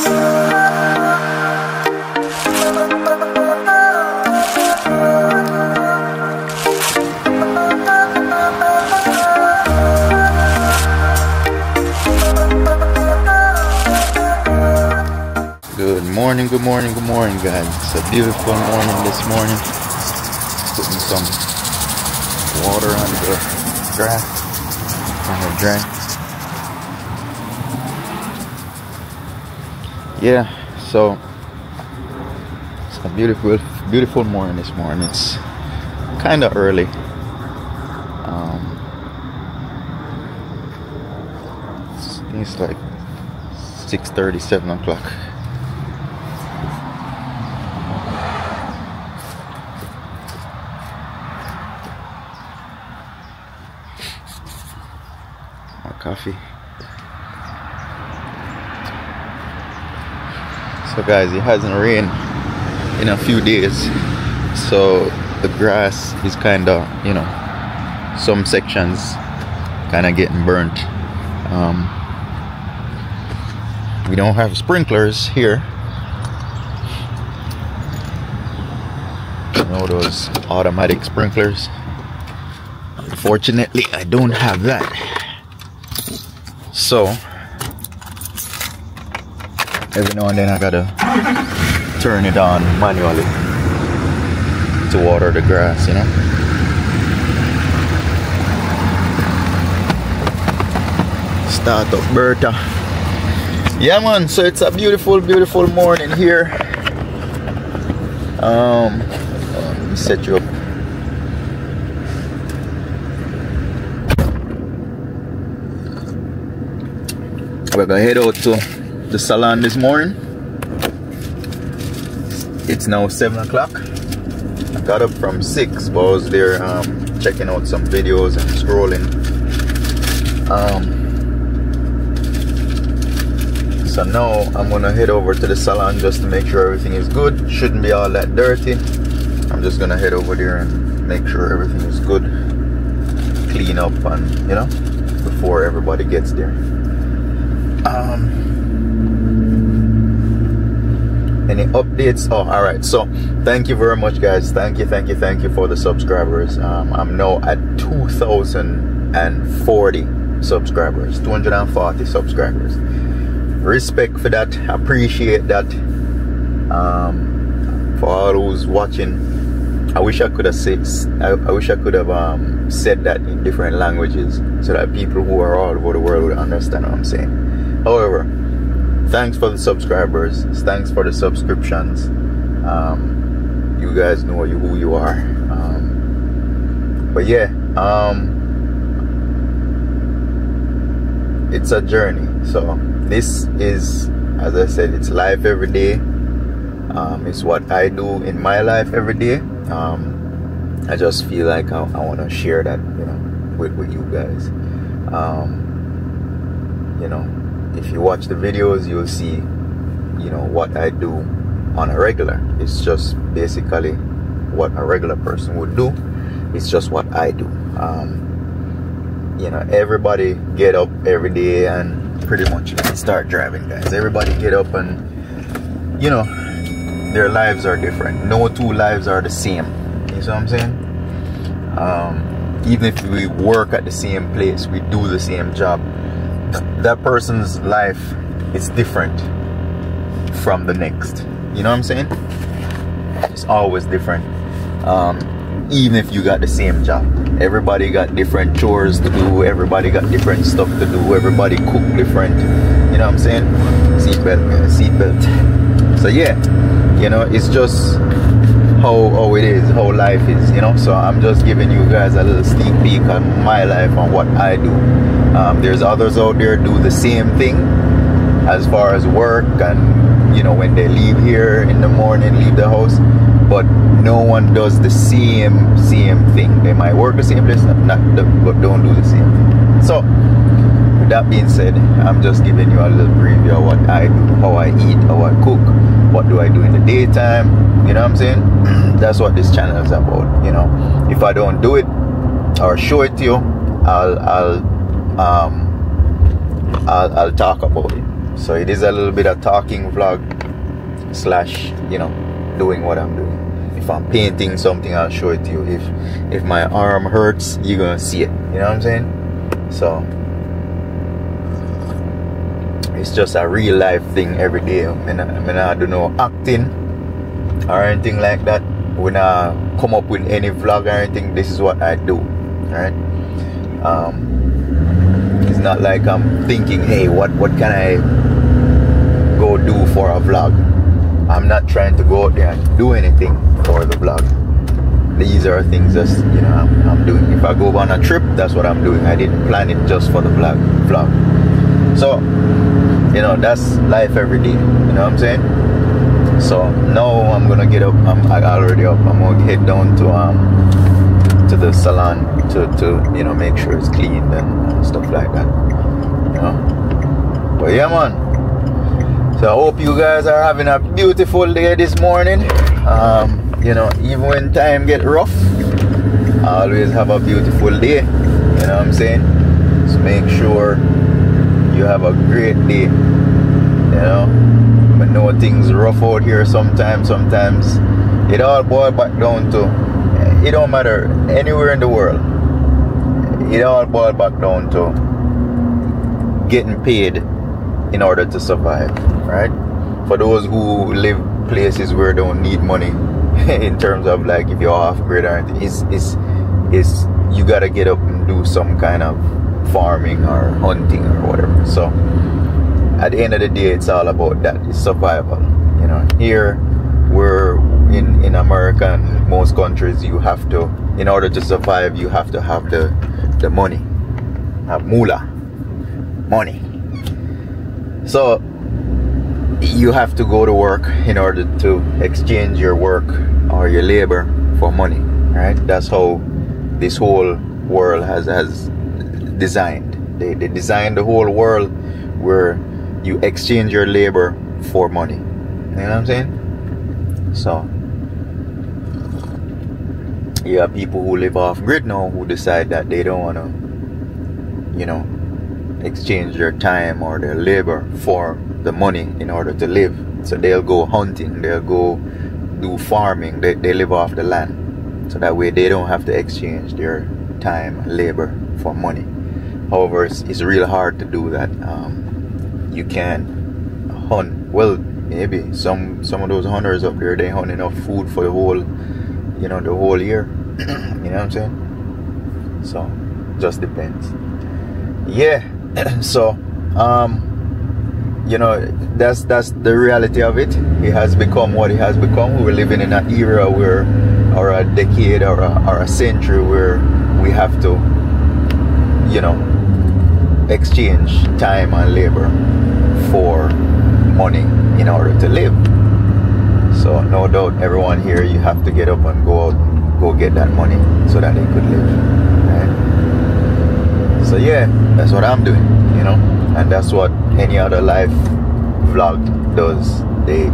Good morning, guys. It's a beautiful morning this morning. Putting some water on the grass, on the drain. Yeah, so it's a beautiful morning this morning. It's kind of early. It's like 6:30, 7 o'clock. Coffee. So guys, it hasn't rained in a few days, so the grass is kind of, you know, some sections kind of getting burnt. We don't have sprinklers here, you know, those automatic sprinklers. Unfortunately, I don't have that. So every now and then I gotta turn it on manually to water the grass, you know. Start up Berta. Yeah man, so it's a beautiful morning here. Let me set you up. We're gonna head out to the salon this morning. It's now 7 o'clock. I got up from 6, but I was there checking out some videos and scrolling. So now I'm gonna head over to the salon just to make sure everything is good. Shouldn't be all that dirty. I'm just gonna head over there and make sure everything is good. Clean up and, you know, before everybody gets there. Any updates? Oh, all right, so thank you very much, guys. Thank you for the subscribers. I'm now at 2,040 subscribers, 240 subscribers. Respect for that, appreciate that. For all who's watching, I wish I could have said that in different languages so that people who are all over the world would understand what I'm saying. However, thanks for the subscribers, thanks for the subscriptions. You guys know who you are. But yeah, it's a journey. So this is, as I said, it's life every day. It's what I do in my life every day. I just feel like I want to share that, you know, with you guys. You know, if you watch the videos, you'll see, you know, what I do on a regular. It's just basically what a regular person would do. It's just what I do. You know, everybody get up every day and pretty much start driving, guys. Everybody get up and, you know, their lives are different. No two lives are the same. You see what I'm saying? Even if we work at the same place, we do the same job, that person's life is different from the next. You know what I'm saying? It's always different. Even if you got the same job, everybody got different chores to do, everybody got different stuff to do, everybody cook different. You know what I'm saying? Seatbelt, man, seatbelt. So yeah, you know, it's just how it is, how life is, you know. So I'm just giving you guys a little sneak peek on my life and what I do. There's others out there do the same thing as far as work and, you know, when they leave here in the morning, leave the house, but no one does the same thing. They might work the same place, but don't do the same thing. So with that being said, I'm just giving you a little preview of what I do, how I eat, how I cook, what do I do in the daytime. You know what I'm saying? That's what this channel is about. You know, if I don't do it or show it to you, I'll talk about it. So it is a little bit of talking vlog slash, you know, doing what I'm doing. If I'm painting something, I'll show it to you. If my arm hurts, you're gonna see it. You know what I'm saying? So it's just a real life thing every day. I mean, I don't know acting or anything like that. When I come up with any vlog or anything, this is what I do. Right? It's not like I'm thinking, hey, what can I go do for a vlog? I'm not trying to go out there and do anything for the vlog. These are things just, you know, I'm doing. If I go on a trip, that's what I'm doing. I didn't plan it just for the vlog. So, you know, that's life every day. You know what I'm saying? So now I'm gonna get up. I'm already up. I'm gonna head down to the salon to you know, make sure it's cleaned and stuff like that. You know. But yeah, man. So I hope you guys are having a beautiful day this morning. You know, even when time get rough, I always have a beautiful day. You know what I'm saying? So make sure you have a great day. You know, I know things rough out here sometimes. It all boils back down to, it don't matter anywhere in the world. It all boils back down to getting paid in order to survive, right? For those who live places where they don't need money, in terms of like if you're off grid or anything, is you gotta get up and do some kind of farming or hunting or whatever. So at the end of the day, it's all about that. It's survival. You know, here we're in America and most countries, you have to, in order to survive, you have to have the money, have moolah, money. So you have to go to work in order to exchange your work or your labor for money, right? That's how this whole world has designed. They designed the whole world where you exchange your labor for money. You know what I'm saying? So you have people who live off grid now who decide that they don't want to, you know, exchange their time or their labor for the money in order to live. So they'll go hunting, they'll go do farming, they live off the land. So that way they don't have to exchange their time and labor for money. However, it's real hard to do that. You can hunt, well, maybe some of those hunters up there, they hunt enough food for the whole, you know, the whole year. You know what I'm saying? So just depends. Yeah. So you know, that's the reality of it. It has become what it has become. We're living in an era where, or a decade or a century where we have to, you know, exchange time and labor for money in order to live. So no doubt everyone here, you have to get up and go out, go get that money so that they could live, right? So yeah, that's what I'm doing, you know, and that's what any other life vlog does. They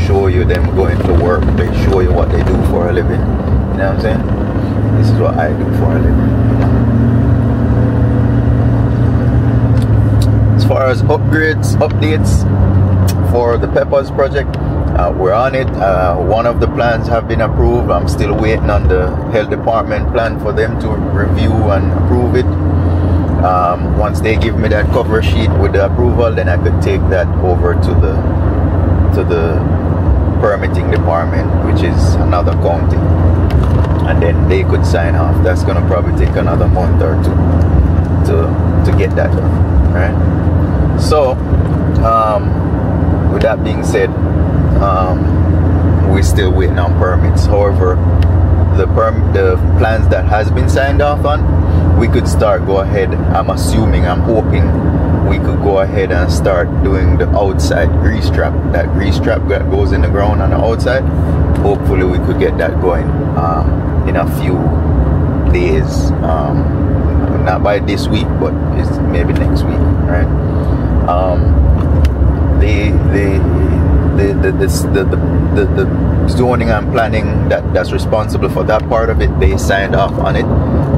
show you them going to work, they show you what they do for a living. You know what I'm saying? This is what I do for a living. As far as updates for the Peppers project, we're on it. One of the plans have been approved. I'm still waiting on the health department plan for them to review and approve it. Once they give me that cover sheet with the approval, then I could take that over to the permitting department, which is another county, and then they could sign off. That's gonna probably take another month or two to get that done, right? So with that being said, we're still waiting on permits. However, the plans that has been signed off on, we could go ahead. I'm hoping we could go ahead and start doing the outside grease trap. That grease trap that goes in the ground on the outside. Hopefully we could get that going in a few days. Not by this week, but it's maybe next week, right? The zoning and planning that's responsible for that part of it, they signed off on it.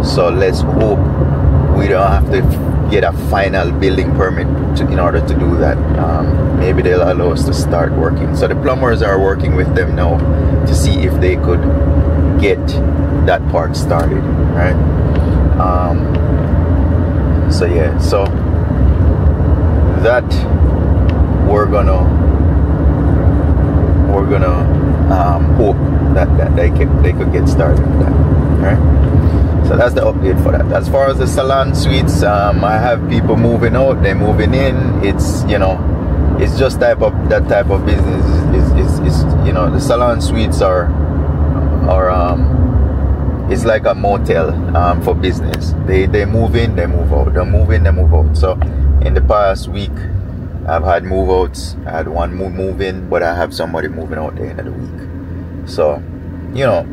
So let's hope we don't have to, get a final building permit in order to do that. Maybe they'll allow us to start working. So the plumbers are working with them now to see if they could get that part started, right? So yeah, so that we're gonna hope that they could get started with that, right? So that's the update for that. As far as the salon suites, I have people moving out, they're moving in. It's, you know, it's just that type of business. Is you know, the salon suites are it's like a motel for business. They move in, they move out. They move in, they move out. So in the past week, I've had move outs. I had one move in, but I have somebody moving out the end of the week. So, you know,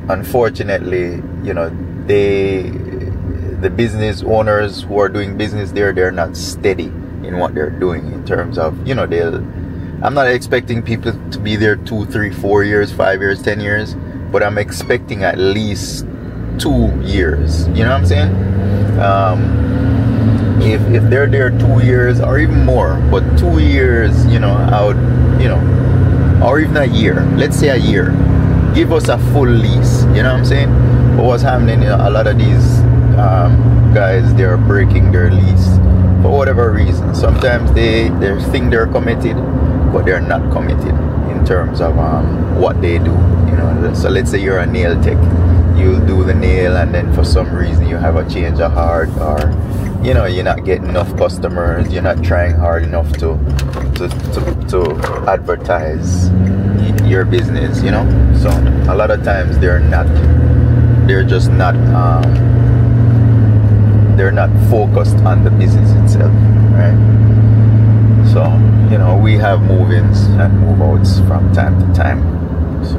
unfortunately, you know, the business owners who are doing business there, they're not steady in what they're doing in terms of, you know, I'm not expecting people to be there 2, 3, 4 years, 5 years, 10 years, but I'm expecting at least 2 years. You know what I'm saying? If they're there 2 years or even more, but 2 years, you know, I would, you know, or even a year. Let's say a year. Give us a full lease. You know what I'm saying? But what's happening? You know, a lot of these guys, they're breaking their lease for whatever reason. Sometimes they think they're committed, but they're not committed in terms of what they do. You know, so let's say you're a nail tech, you'll do the nail, and then for some reason you have a change of heart, or you know, you're not getting enough customers, you're not trying hard enough to advertise your business. You know, so a lot of times they're just not they're not focused on the business itself, right? So, you know, we have move-ins and move-outs from time to time. So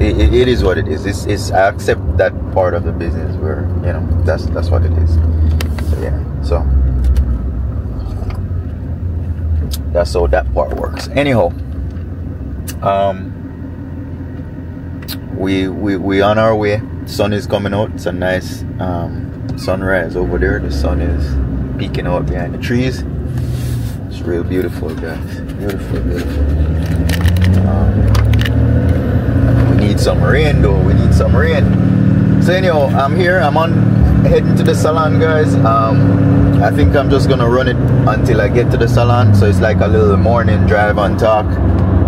it is what it is. It's I accept that part of the business where, you know, that's what it is. So yeah, so that's how that part works. Anyhow, we on our way. Sun is coming out. It's a nice sunrise over there. The sun is peeking out behind the trees. It's real beautiful, guys. Beautiful. We need some rain though. We need some rain. So anyhow, I'm here. I'm heading to the salon, guys. I think I'm just gonna run it until I get to the salon. So it's like a little morning drive and talk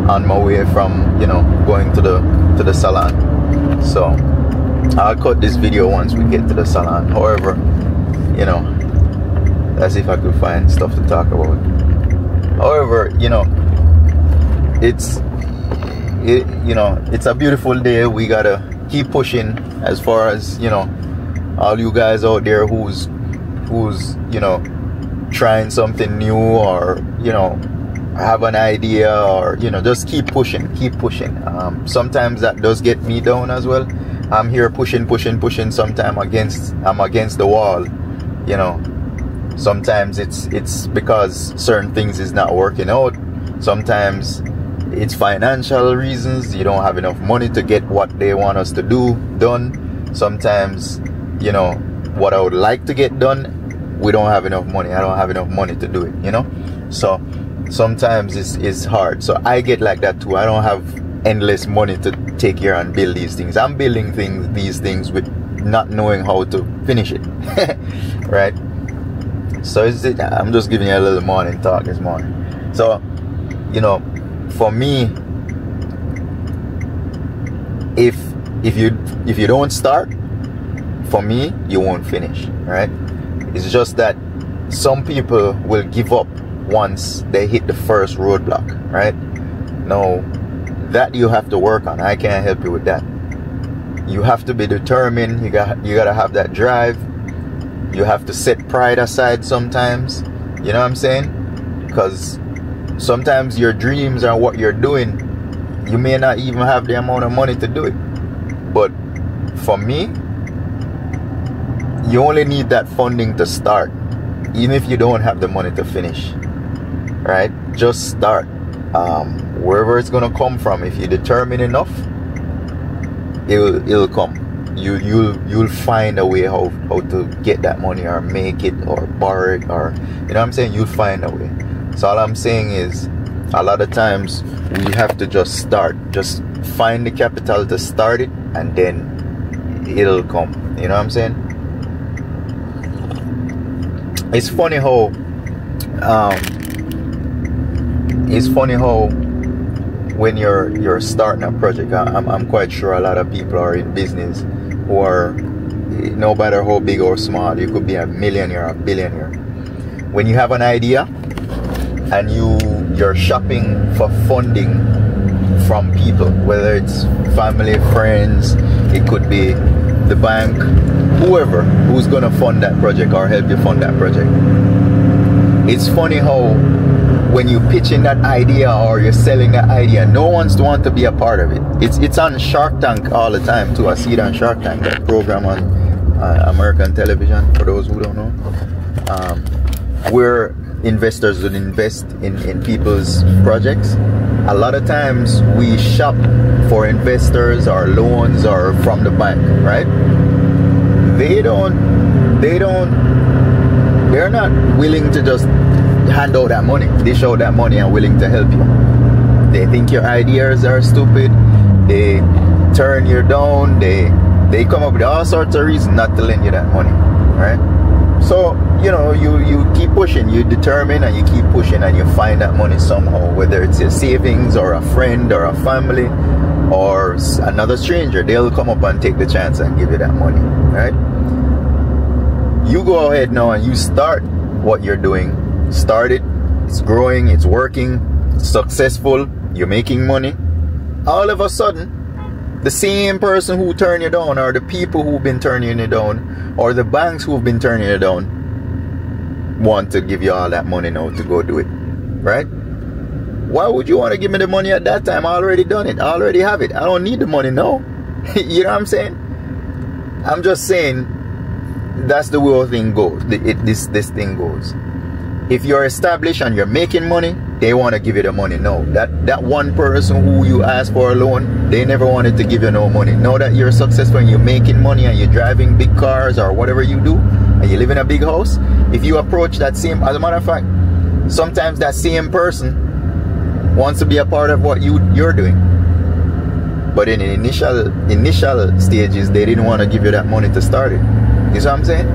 on my way from, you know, going to the salon. So I'll cut this video once we get to the salon. However, you know, let's see if I could find stuff to talk about. However, you know, it's a beautiful day. We gotta keep pushing as far as, you know, all you guys out there who's you know, trying something new, or, you know, have an idea, or, you know, just keep pushing. Sometimes that does get me down as well. I'm here pushing. Sometimes I'm against the wall, you know. Sometimes it's because certain things is not working out. Sometimes it's financial reasons. You don't have enough money to get what they want us to do done. Sometimes, you know, what I would like to get done, we don't have enough money. I don't have enough money to do it, you know. So sometimes it's hard. So I get like that too. I don't have endless money to take here and build these things. I'm building these things with not knowing how to finish it. Right? So I'm just giving you a little morning talk this morning. So, you know, for me, if you don't start, for me, you won't finish, right? It's just that some people will give up once they hit the first roadblock, right? Now, that you have to work on. I can't help you with that. You have to be determined. You gotta have that drive. You have to set pride aside sometimes. You know what I'm saying? Because sometimes your dreams and what you're doing, you may not even have the amount of money to do it. But for me, you only need that funding to start, even if you don't have the money to finish, right? Just start. Wherever it's gonna come from, if you're determined enough, it'll come. you'll find a way how to get that money, or make it, or borrow it, or you know what I'm saying. You'll find a way. So all I'm saying is, a lot of times we have to just start, just find the capital to start it, and then it'll come. You know what I'm saying? It's funny how when you're starting a project, I'm quite sure a lot of people are in business who are, no matter how big or small, you could be a millionaire or a billionaire. When you have an idea and you're shopping for funding from people, whether it's family, friends, it could be the bank, whoever who's gonna fund that project or help you fund that project. It's funny how when you pitch in that idea or you're selling that idea, no one's want to be a part of it. It's on Shark Tank all the time too. I see it on Shark Tank, that program on American television, for those who don't know, where investors would invest in people's projects. A lot of times we shop for investors or loans or from the bank, right? They're not willing to just hand out that money, dish out that money, and willing to help you. They think your ideas are stupid. They turn you down. They come up with all sorts of reasons not to lend you that money, right? So you know, you keep pushing, you determine, and you keep pushing, and you find that money somehow, whether it's your savings or a friend or a family or another stranger. They'll come up and take the chance and give you that money, right? You go ahead now and you start what you're doing. Start it. It's growing, it's working, it's successful, you're making money. All of a sudden, the same person who turned you down, or the people who've been turning you down, or the banks who've been turning you down, want to give you all that money now to go do it, right? Why would you want to give me the money at that time? I already done it. I already have it. I don't need the money now. You know what I'm saying? I'm just saying that's the way the thing goes. This thing goes. If you're established and you're making money, they want to give you the money. No, that one person who you asked for a loan, they never wanted to give you no money. Now that you're successful and you're making money and you're driving big cars or whatever you do, and you live in a big house, if you approach that same, as a matter of fact, sometimes that same person wants to be a part of what you're doing. But in the initial stages, they didn't want to give you that money to start it. You see what I'm saying?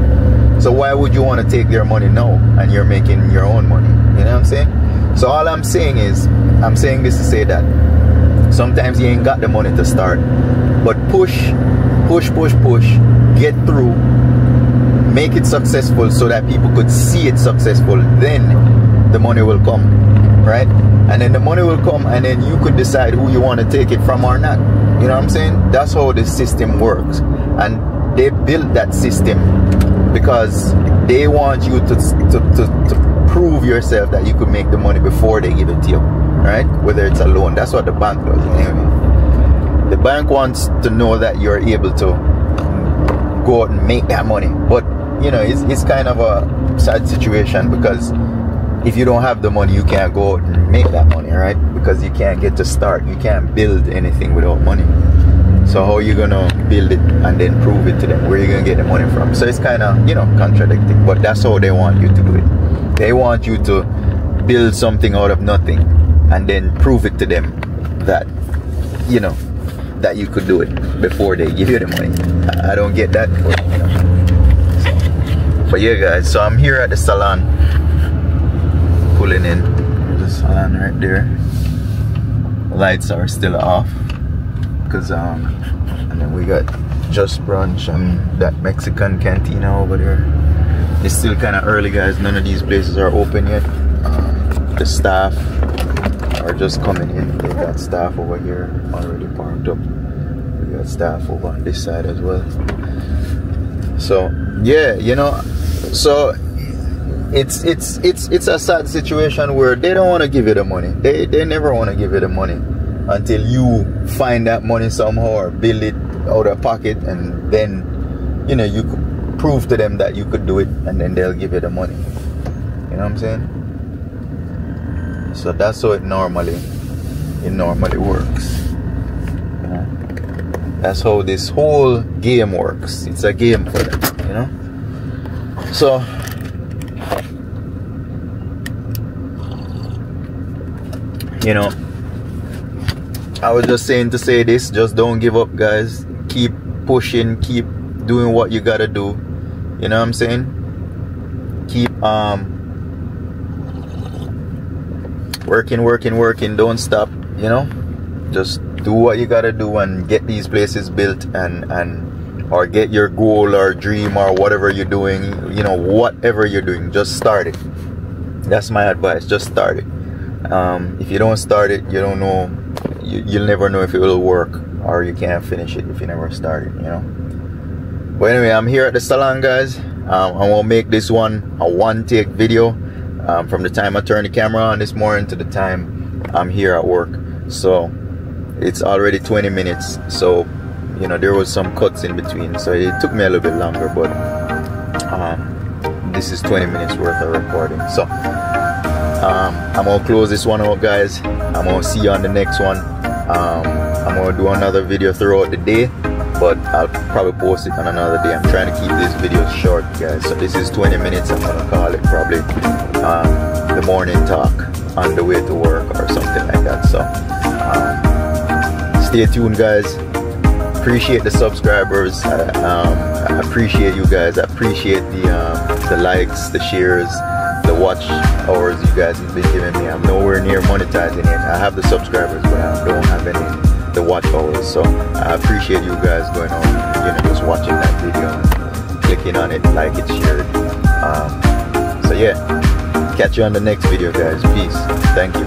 So why would you want to take their money now and you're making your own money? You know what I'm saying? So all I'm saying is, I'm saying this to say that sometimes you ain't got the money to start, but push, get through, make it successful so that people could see it successful. Then the money will come, right? And then the money will come, and then you could decide who you want to take it from or not. You know what I'm saying? That's how the system works. And they built that system because they want you to prove yourself that you could make the money before they give it to you, right? Whether it's a loan. That's what the bank does anyway. The bank wants to know that you're able to go out and make that money. But you know, it's kind of a sad situation, because if you don't have the money, you can't go out and make that money, right? Because you can't get to start. You can't build anything without money. So how are you gonna build it and then prove it to them? Where are you gonna get the money from? So it's kind of, you know, contradicting. But that's how they want you to do it. They want you to build something out of nothing and then prove it to them that, you know, that you could do it before they give you the money. I don't get that, but, you know. But yeah, guys, so I'm here at the salon, pulling in. There's a salon right there. Lights are still off because and then we got Just Brunch and that Mexican cantina over there. It's still kind of early, guys. None of these places are open yet. The staff are just coming in. They got staff over here already parked up. We got staff over on this side as well. So yeah, you know, so it's a sad situation where they don't want to give you the money. They never want to give you the money until you find that money somehow or build it out of pocket, and then, you know, you could prove to them that you could do it, and then they'll give you the money. You know what I'm saying? So that's how it normally works. You know? That's how this whole game works. It's a game for them, you know. So you know, I was just saying to say this, just don't give up, guys. Keep pushing, keep doing what you gotta do. You know what I'm saying? Keep working, don't stop, you know. Just do what you gotta do and get these places built, and or get your goal or dream or whatever you're doing, you know, whatever you're doing, just start it. That's my advice, just start it. If you don't start it, you don't know, you'll never know if it will work, or you can't finish it if you never start it, you know. But anyway, I'm here at the salon, guys. I want to make this one a one-take video, from the time I turned the camera on this morning to the time I'm here at work. So it's already 20 minutes, so you know, there was some cuts in between, so it took me a little bit longer, but this is 20 minutes worth of recording. So I'm gonna close this one out, guys. I'm gonna see you on the next one. I'm gonna do another video throughout the day, but I'll probably post it on another day. I'm trying to keep this video short, guys. So this is 20 minutes. I'm gonna call it probably the morning talk on the way to work or something like that. So stay tuned, guys. Appreciate the subscribers. I appreciate you guys. I appreciate the likes, the shares, the watch hours you guys have been giving me. I'm nowhere near monetizing it. I have the subscribers, but I don't have any the watch hours. So I appreciate you guys going on, you know, just watching that video and clicking on it, like it, share it. So yeah, catch you on the next video, guys. Peace. Thank you.